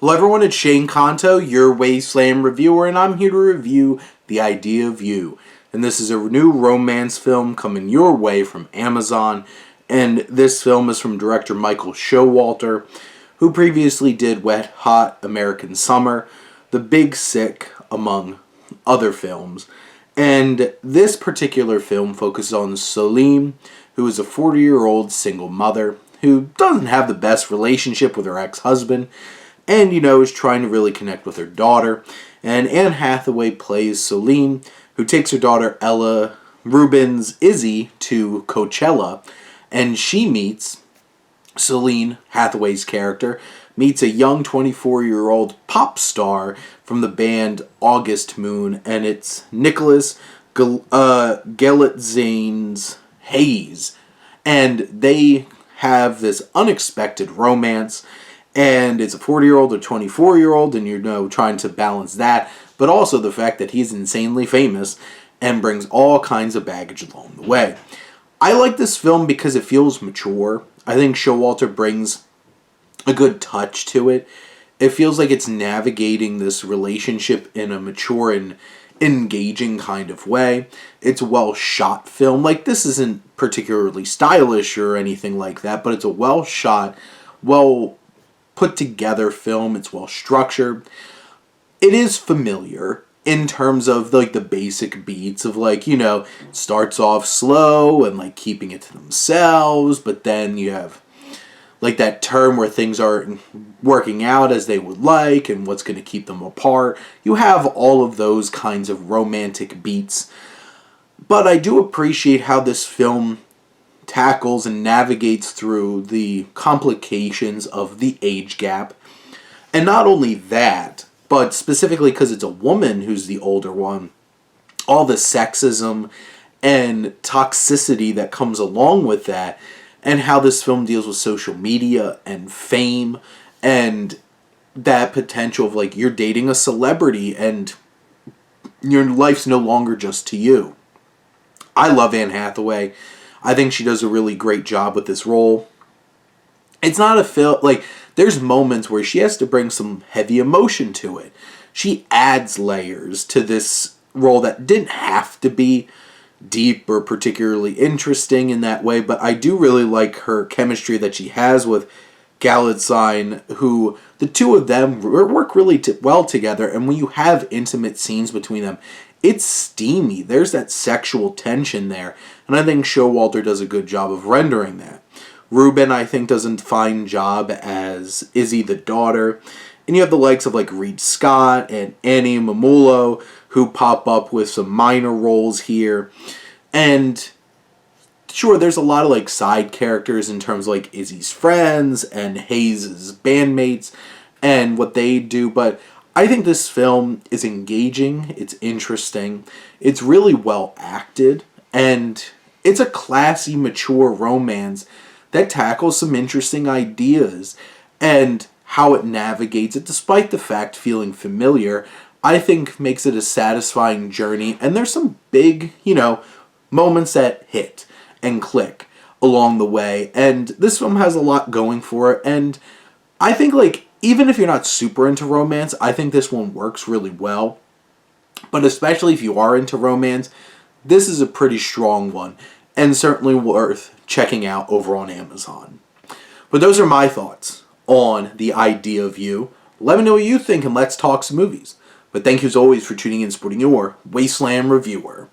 Hello everyone, it's Shane Kanto, your Wasteland reviewer, and I'm here to review The Idea of You. And this is a new romance film coming your way from Amazon, and this film is from director Michael Showalter, who previously did Wet Hot American Summer, The Big Sick, among other films. And this particular film focuses on Solène, who is a 40-year-old single mother who doesn't have the best relationship with her ex-husband, and, is trying to really connect with her daughter. And Anne Hathaway plays Solène, who takes her daughter Ella Rubin's Izzy to Coachella, and she meets Solène Hathaway's character, meets a young 24-year-old pop star from the band August Moon, and it's Nicholas Galitzines Hayes. And they have this unexpected romance, and it's a 40-year-old or 24-year-old, and you're trying to balance that, but also the fact that he's insanely famous and brings all kinds of baggage along the way. I like this film because it feels mature. I think Showalter brings a good touch to it. It feels like it's navigating this relationship in a mature and engaging kind of way. It's a well-shot film. Like, this isn't particularly stylish or anything like that, but it's a well-shot, well-put-together film. It's well-structured. It is familiar in terms of, the basic beats of, it starts off slow and, keeping it to themselves, but then you have that term where things aren't working out as they would like and what's going to keep them apart. You have all of those kinds of romantic beats. But I do appreciate how this film tackles and navigates through the complications of the age gap. And not only that, but specifically because it's a woman who's the older one, all the sexism and toxicity that comes along with that, and how this film deals with social media and fame and that potential of you're dating a celebrity and your life's no longer just to you. I love Anne Hathaway. I think she does a really great job with this role. It's not a film, there's moments where she has to bring some heavy emotion to it. She adds layers to this role that didn't have to be deep or particularly interesting in that way, but I do really like her chemistry that she has with Galitzine, who the two of them work really well together, and when you have intimate scenes between them, it's steamy. There's that sexual tension there, and I think Showalter does a good job of rendering that. Rubin, I think, does a fine job as Izzy the daughter, and you have the likes of Reed Scott and Annie Mamulo, who pop up with some minor roles here. And sure, there's a lot of side characters in terms of Izzy's friends and Hayes' bandmates and what they do, but I think this film is engaging, it's interesting, it's really well acted, and it's a classy, mature romance that tackles some interesting ideas, and how it navigates it, despite the fact feeling familiar, I think makes it a satisfying journey, and there's some big, moments that hit and click along the way, and this film has a lot going for it, and I think, even if you're not super into romance, I think this one works really well, but especially if you are into romance, this is a pretty strong one, and certainly worth checking out over on Amazon. But those are my thoughts on The Idea of You. Let me know what you think, and let's talk some movies. But thank you as always for tuning in and supporting your Wasteland reviewer.